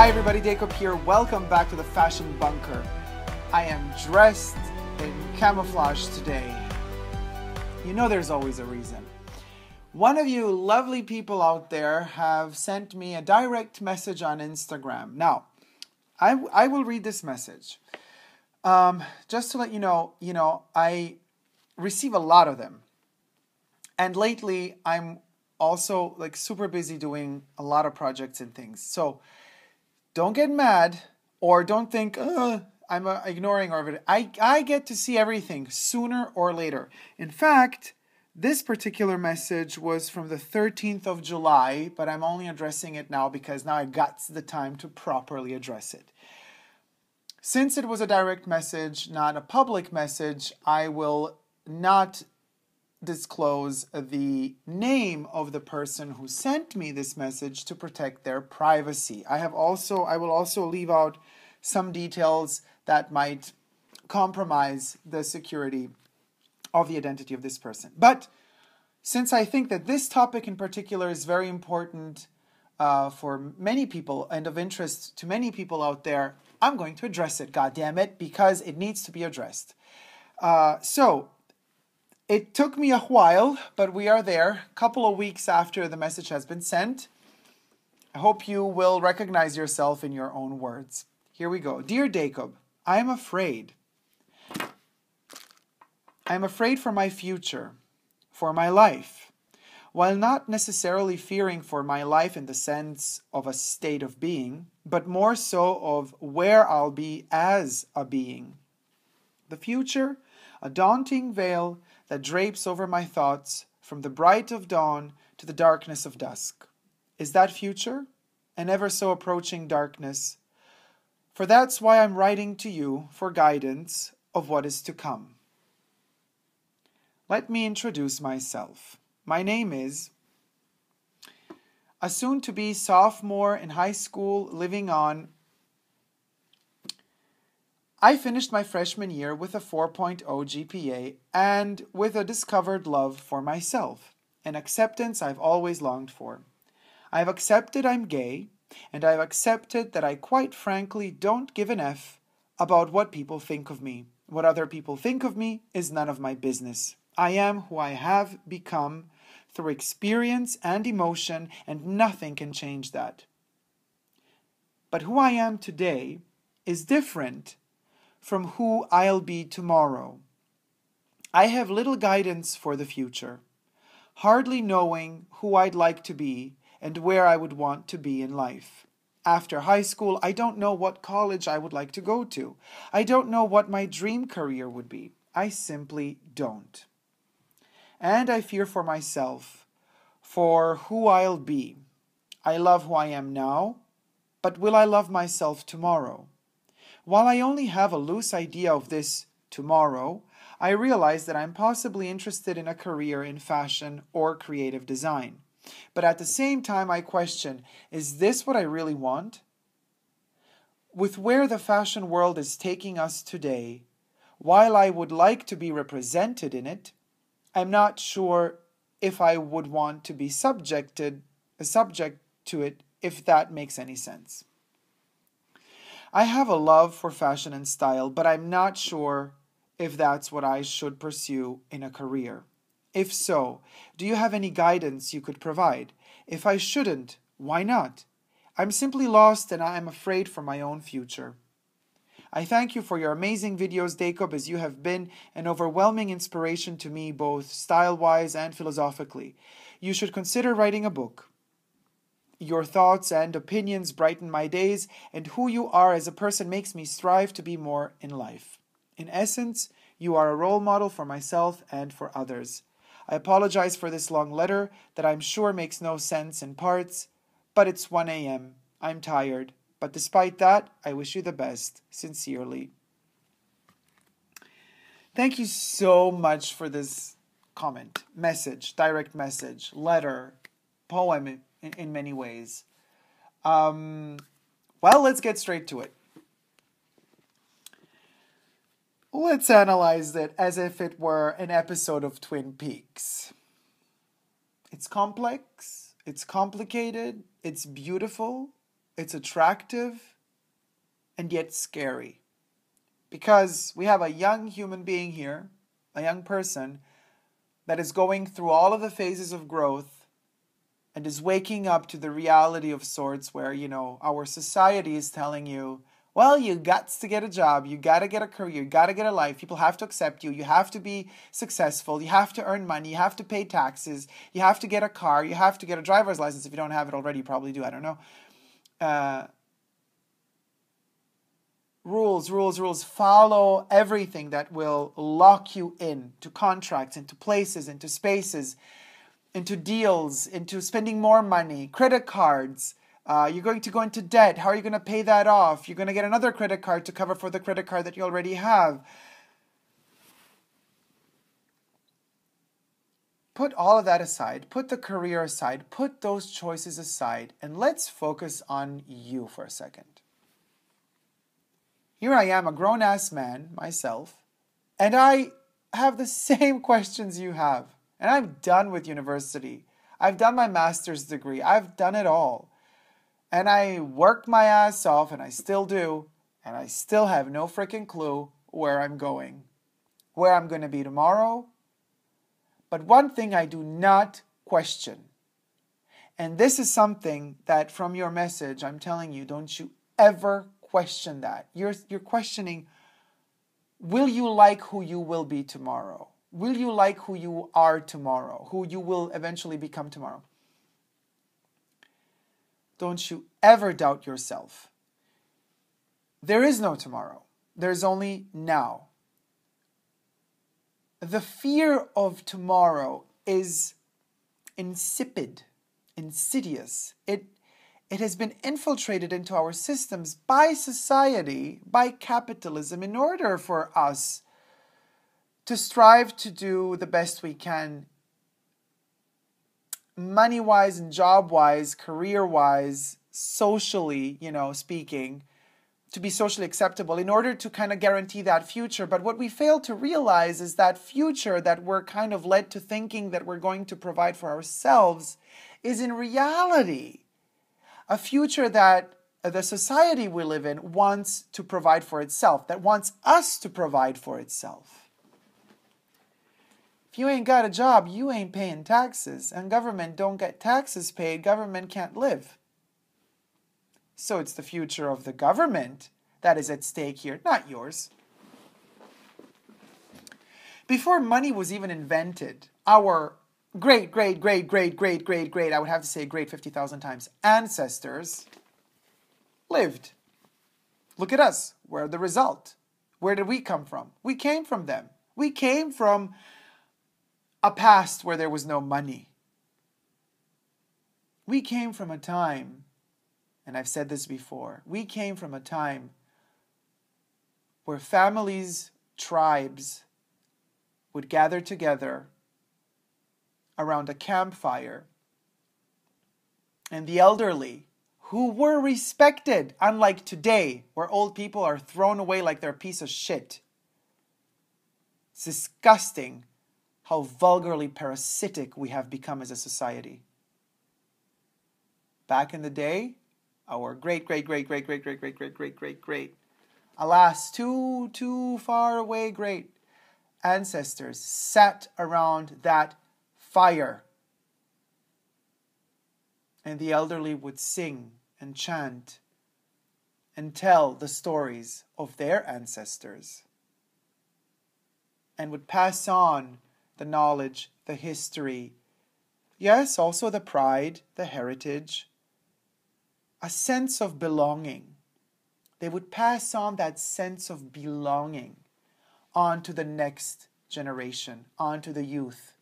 Hi everybody, Dacob here. Welcome back to the Fashion Bunker. I am dressed in camouflage today. You know there's always a reason. One of you lovely people out there have sent me a direct message on Instagram. Now, I will read this message. Just to let you know, I receive a lot of them. And lately, I'm also like super busy doing a lot of projects and things. So don't get mad or don't think, I'm ignoring everything. I get to see everything sooner or later. In fact, this particular message was from the 13th of July, but I'm only addressing it now because now I got the time to properly address it. Since it was a direct message, not a public message, I will not disclose the name of the person who sent me this message to protect their privacy. I will also leave out some details that might compromise the security of the identity of this person. But since I think that this topic in particular is very important for many people and of interest to many people out there, I'm going to address it, goddammit, because it needs to be addressed. So it took me a while, but we are there, a couple of weeks after the message has been sent. I hope you will recognize yourself in your own words. Here we go. Dear Dacob, I am afraid. I am afraid for my future, for my life. While not necessarily fearing for my life in the sense of a state of being, but more so of where I'll be as a being. The future, a daunting veil that drapes over my thoughts from the bright of dawn to the darkness of dusk. Is that future? An ever so approaching darkness. For that's why I'm writing to you for guidance of what is to come. Let me introduce myself. My name is a soon-to-be sophomore in high school living on. I finished my freshman year with a 4.0 GPA and with a discovered love for myself, an acceptance I've always longed for. I've accepted I'm gay, and I've accepted that I quite frankly don't give an F about what people think of me. What other people think of me is none of my business. I am who I have become through experience and emotion, and nothing can change that. But who I am today is different from who I'll be tomorrow. I have little guidance for the future, hardly knowing who I'd like to be and where I would want to be in life. After high school, I don't know what college I would like to go to. I don't know what my dream career would be. I simply don't. And I fear for myself, for who I'll be. I love who I am now, but will I love myself tomorrow? While I only have a loose idea of this tomorrow, I realize that I'm possibly interested in a career in fashion or creative design. But at the same time, I question, is this what I really want? With where the fashion world is taking us today, while I would like to be represented in it, I'm not sure if I would want to be subject to it, if that makes any sense. I have a love for fashion and style, but I'm not sure if that's what I should pursue in a career. If so, do you have any guidance you could provide? If I shouldn't, why not? I'm simply lost and I am afraid for my own future. I thank you for your amazing videos, Dacob, as you have been an overwhelming inspiration to me both style-wise and philosophically. You should consider writing a book. Your thoughts and opinions brighten my days, and who you are as a person makes me strive to be more in life. In essence, you are a role model for myself and for others. I apologize for this long letter that I'm sure makes no sense in parts, but it's 1 a.m. I'm tired, but despite that, I wish you the best. Sincerely. Thank you so much for this comment, message, direct message, letter, poem, in many ways. Well, let's get straight to it. Let's analyze it as if it were an episode of Twin Peaks. It's complex, it's complicated, it's beautiful, it's attractive and yet scary. Because we have a young human being here, a young person, that is going through all of the phases of growth and is waking up to the reality of sorts where, our society is telling you, well, you got to get a job, you got to get a career, you got to get a life, people have to accept you, you have to be successful, you have to earn money, you have to pay taxes, you have to get a car, you have to get a driver's license. If you don't have it already, you probably do, I don't know. Rules. Follow everything that will lock you in to contracts, into places, into spaces, into deals, into spending more money, credit cards. You're going to go into debt. How are you going to pay that off? You're going to get another credit card to cover for the credit card that you already have. Put all of that aside. Put the career aside. Put those choices aside. And let's focus on you for a second. Here I am, a grown-ass man, myself, and I have the same questions you have. And I'm done with university. I've done my master's degree. I've done it all. And I worked my ass off, and I still do, and I still have no freaking clue where I'm going, where I'm going to be tomorrow. But one thing I do not question, and this is something that from your message, I'm telling you, don't you ever question that. You're questioning, will you like who you will be tomorrow? Will you like who you are tomorrow? Who you will eventually become tomorrow? Don't you ever doubt yourself. There is no tomorrow. There's only now. The fear of tomorrow is insipid, insidious. It has been infiltrated into our systems by society, by capitalism, in order for us to strive to do the best we can, money-wise and job-wise, career-wise, socially, speaking, to be socially acceptable in order to kind of guarantee that future. But what we fail to realize is that future that we're kind of led to thinking that we're going to provide for ourselves is in reality a future that the society we live in wants to provide for itself, that wants us to provide for itself. If you ain't got a job, you ain't paying taxes, and government don't get taxes paid, government can't live. So it's the future of the government that is at stake here, not yours. Before money was even invented, our great, I would have to say great 50,000 times, ancestors lived. Look at us. We're the result. Where did we come from? We came from them. We came from a past where there was no money. We came from a time, and I've said this before, we came from a time where families, tribes would gather together around a campfire, and the elderly, who were respected, unlike today, where old people are thrown away like they're a piece of shit. It's disgusting how vulgarly parasitic we have become as a society. Back in the day, our great, alas, too far away great ancestors sat around that fire, and the elderly would sing and chant and tell the stories of their ancestors, and would pass on the knowledge, the history, yes, also the pride, the heritage, a sense of belonging. They would pass on that sense of belonging on to the next generation, on to the youth.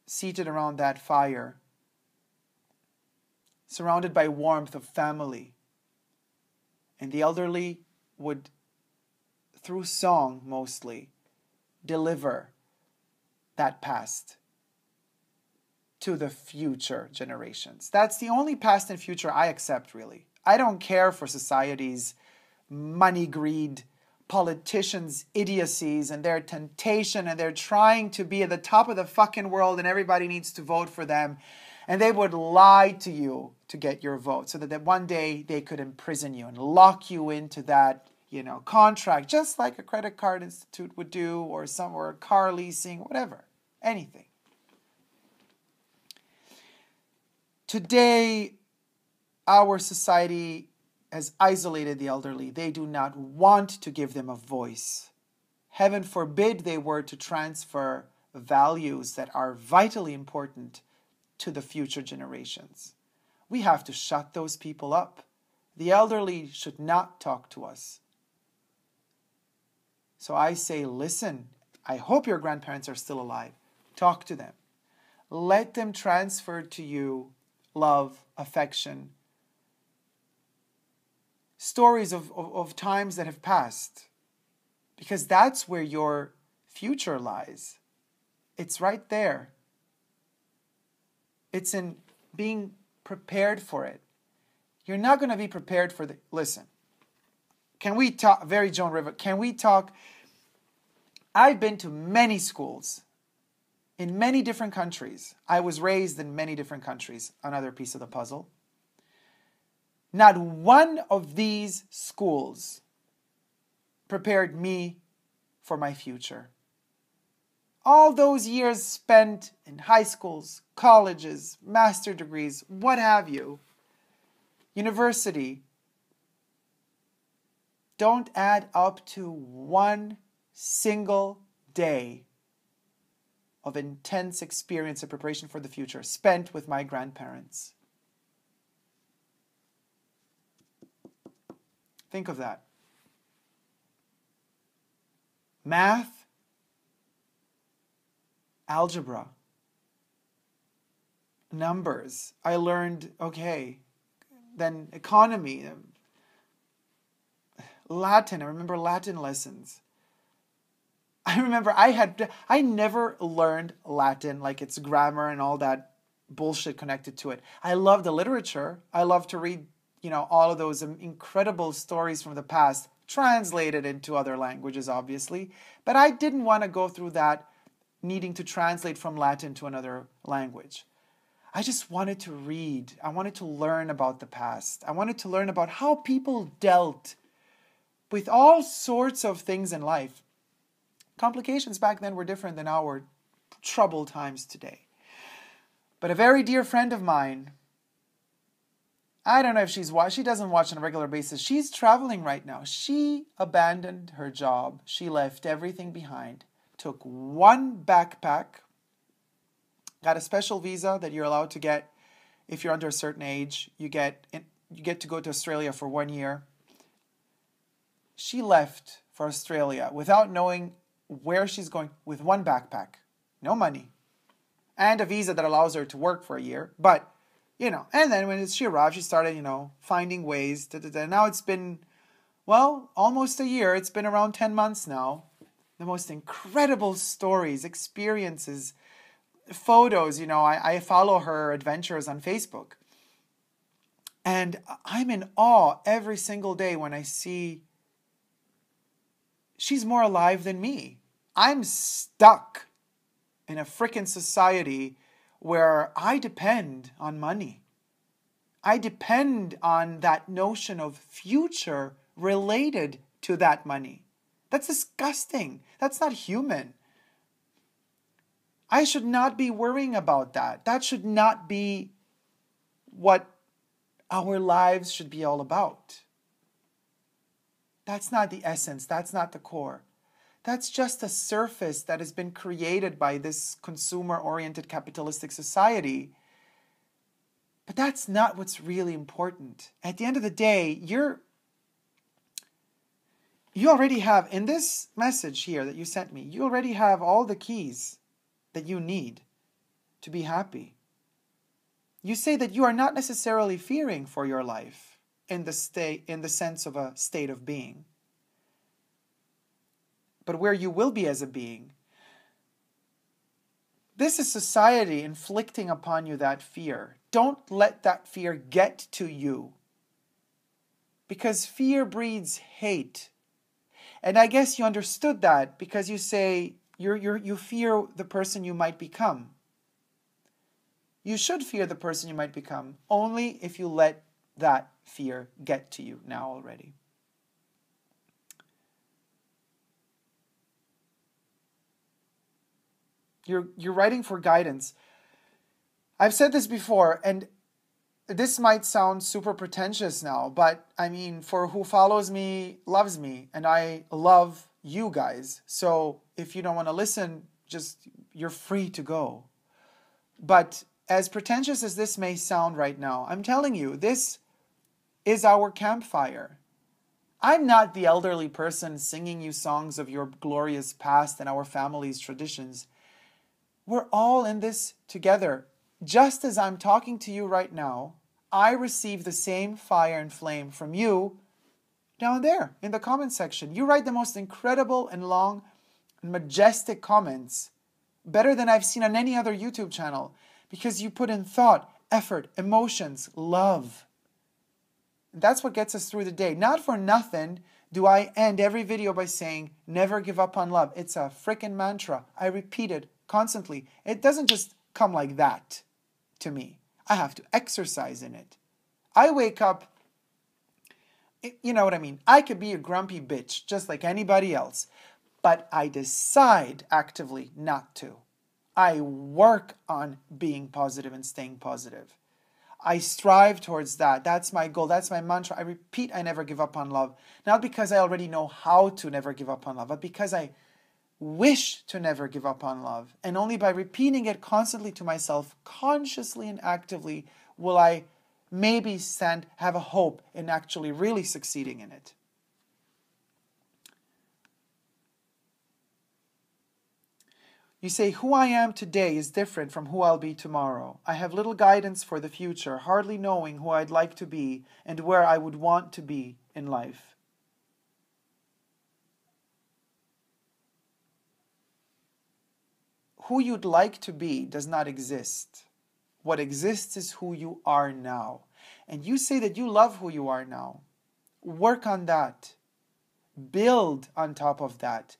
Seated around that fire, surrounded by warmth of family. And the elderly would, through song mostly, deliver that past to the future generations. That's the only past and future I accept, really. I don't care for society's money greed, politicians' idiocies and their temptation, and they're trying to be at the top of the fucking world and everybody needs to vote for them. And they would lie to you to get your vote so that one day they could imprison you and lock you into that, contract, just like a credit card institute would do, or car leasing, whatever, anything. Today, our society has isolated the elderly. They do not want to give them a voice. Heaven forbid they were to transfer values that are vitally important to the future generations. We have to shut those people up. The elderly should not talk to us. So I say, listen, I hope your grandparents are still alive. Talk to them. Let them transfer to you love, affection, stories of times that have passed. Because that's where your future lies. It's right there. It's in being prepared for it. You're not going to be prepared for the... Listen, can we talk... Very Joan River, can we talk... I've been to many schools in many different countries. I was raised in many different countries. Another piece of the puzzle. Not one of these schools prepared me for my future. All those years spent in high schools, colleges, master degrees, what have you, university, don't add up to one single day of intense experience and preparation for the future spent with my grandparents. Think of that. Math, algebra, numbers. I learned, then economy, Latin. I remember Latin lessons. I remember I never learned Latin, like its grammar and all that bullshit connected to it. I love the literature. I love to read, all of those incredible stories from the past, translated into other languages, obviously. But I didn't want to go through that, needing to translate from Latin to another language. I just wanted to read. I wanted to learn about the past. I wanted to learn about how people dealt with all sorts of things in life. Complications back then were different than our troubled times today. But a very dear friend of mine, I don't know if she doesn't watch on a regular basis. She's traveling right now. She abandoned her job. She left everything behind, took one backpack, got a special visa that you're allowed to get if you're under a certain age. You get to go to Australia for 1 year. She left for Australia without knowing where she's going, with one backpack, no money, and a visa that allows her to work for a year. But, and then when she arrived, she started, finding ways. Now it's been, almost a year. It's been around 10 months now. The most incredible stories, experiences, photos. I follow her adventures on Facebook. And I'm in awe every single day when I see she's more alive than me. I'm stuck in a frickin' society where I depend on money. I depend on that notion of future related to that money. That's disgusting. That's not human. I should not be worrying about that. That should not be what our lives should be all about. That's not the essence. That's not the core. That's just a surface that has been created by this consumer-oriented capitalistic society. But that's not what's really important. At the end of the day, you already have, in this message here that you sent me, you already have all the keys that you need to be happy. You say that you are not necessarily fearing for your life in the sense of a state of being, but where you will be as a being. This is society inflicting upon you that fear. Don't let that fear get to you, because fear breeds hate. And I guess you understood that because you say you fear the person you might become. You should fear the person you might become only if you let that fear get to you now already. You're writing for guidance. I've said this before, and this might sound super pretentious now, but I mean, for who follows me, loves me, and I love you guys. So if you don't want to listen, you're free to go. But as pretentious as this may sound right now, I'm telling you, this is our campfire. I'm not the elderly person singing you songs of your glorious past and our family's traditions. We're all in this together. Just as I'm talking to you right now, I receive the same fire and flame from you down there in the comment section. You write the most incredible and long and majestic comments, better than I've seen on any other YouTube channel, because you put in thought, effort, emotions, love. And that's what gets us through the day. Not for nothing do I end every video by saying, never give up on love. It's a freaking mantra. I repeat it constantly. It doesn't just come like that to me. I have to exercise in it. I wake up, you know what I mean? I could be a grumpy bitch just like anybody else, but I decide actively not to. I work on being positive and staying positive. I strive towards that. That's my goal. That's my mantra. I repeat, I never give up on love. Not because I already know how to never give up on love, but because I wish to never give up on love. And only by repeating it constantly to myself, consciously and actively, will I maybe have a hope in actually really succeeding in it. You say, who I am today is different from who I'll be tomorrow. I have little guidance for the future, hardly knowing who I'd like to be and where I would want to be in life. Who you'd like to be does not exist. What exists is who you are now. And you say that you love who you are now. Work on that. Build on top of that.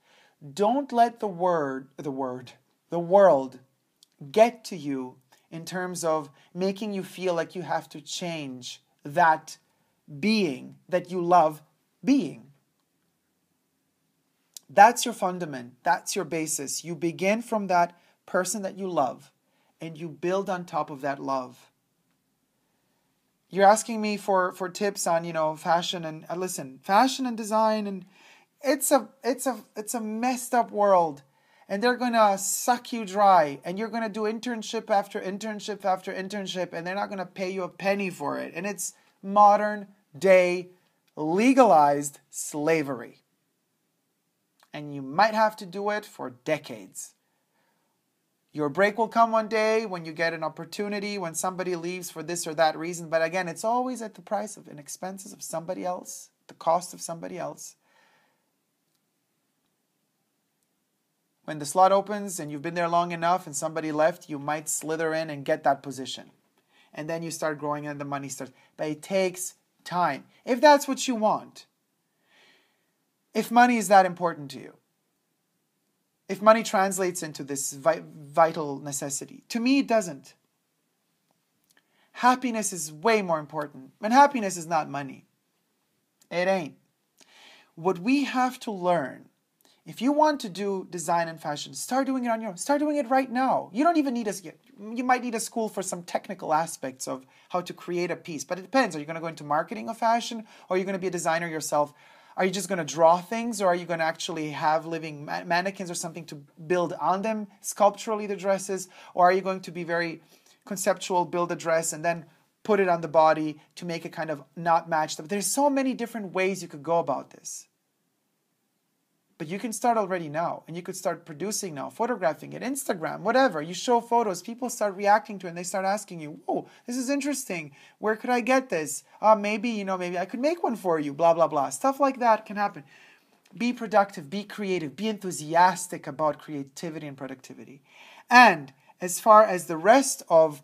Don't let the world get to you in terms of making you feel like you have to change that being that you love being. That's your fundament. That's your basis. You begin from that person that you love and you build on top of that love. You're asking me for tips on, fashion and listen, fashion and design, and it's a messed up world, and they're going to suck you dry, and you're going to do internship after internship after internship, and they're not going to pay you a penny for it. And it's modern day legalized slavery. And you might have to do it for decades. Your break will come one day when you get an opportunity, when somebody leaves for this or that reason. But again, it's always at the price of and expenses of somebody else, the cost of somebody else. When the slot opens and you've been there long enough and somebody left, you might slither in and get that position. And then you start growing and the money starts. But it takes time. If that's what you want. If money is that important to you. If money translates into this vital necessity. To me, it doesn't. Happiness is way more important. And happiness is not money. It ain't. What we have to learn, if you want to do design and fashion, start doing it on your own. Start doing it right now. You don't even need you might need a school for some technical aspects of how to create a piece. But it depends. Are you going to go into marketing of fashion? Or are you going to be a designer yourself? Are you just going to draw things, or are you going to actually have living mannequins or something to build on them sculpturally, the dresses? Or are you going to be very conceptual, build a dress and then put it on the body to make it kind of not matched up? There's so many different ways you could go about this. But you can start already now, and you could start producing now, photographing it, Instagram, whatever. You show photos, people start reacting to it, and they start asking you, "Oh, this is interesting. Where could I get this? Maybe I could make one for you." Blah blah blah. Stuff like that can happen. Be productive, be creative, be enthusiastic about creativity and productivity. And as far as the rest of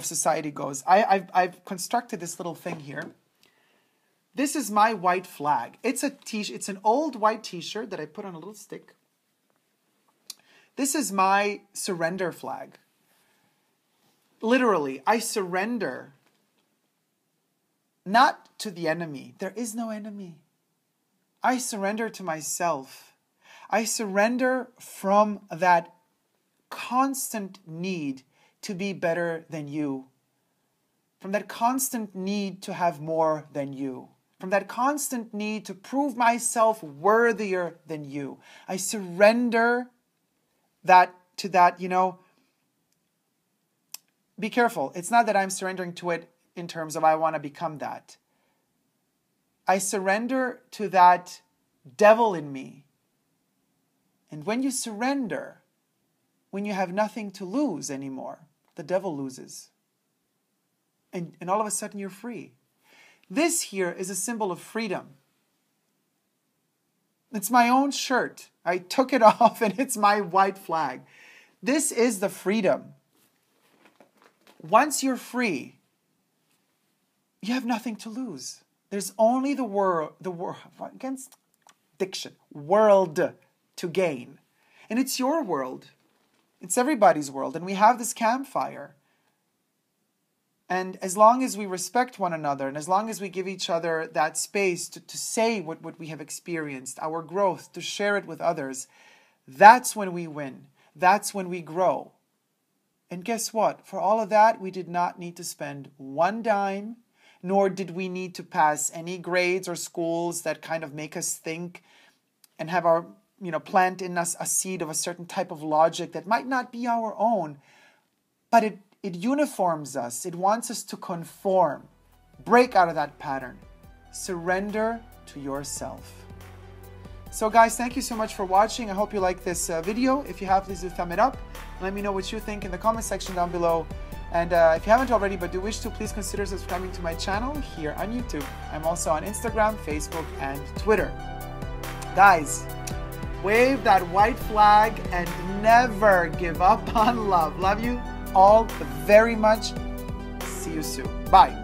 society goes, I've constructed this little thing here. This is my white flag. It's an old white t-shirt that I put on a little stick. This is my surrender flag. Literally, I surrender not to the enemy. There is no enemy. I surrender to myself. I surrender from that constant need to be better than you. From that constant need to have more than you. From that constant need to prove myself worthier than you. I surrender to that, be careful. It's not that I'm surrendering to it in terms of I want to become that. I surrender to that devil in me. And when you surrender, when you have nothing to lose anymore, the devil loses. And all of a sudden you're free. This here is a symbol of freedom. It's my own shirt. I took it off and it's my white flag. This is the freedom. Once you're free, you have nothing to lose. There's only the world against diction, world to gain. And it's your world. It's everybody's world. And we have this campfire. And as long as we respect one another, and as long as we give each other that space to say what we have experienced, our growth, to share it with others, that's when we win. That's when we grow. And guess what? For all of that, we did not need to spend one dime, nor did we need to pass any grades or schools that kind of make us think and have our, plant in us a seed of a certain type of logic that might not be our own, but it uniforms us. It wants us to conform. Break out of that pattern. Surrender to yourself. So guys, thank you so much for watching. I hope you like this video. If you have, please do thumb it up. Let me know what you think in the comment section down below. And if you haven't already but do wish to, please consider subscribing to my channel here on YouTube. I'm also on Instagram, Facebook, and Twitter. Guys, wave that white flag and never give up on love. Love you all very much. See you soon. Bye.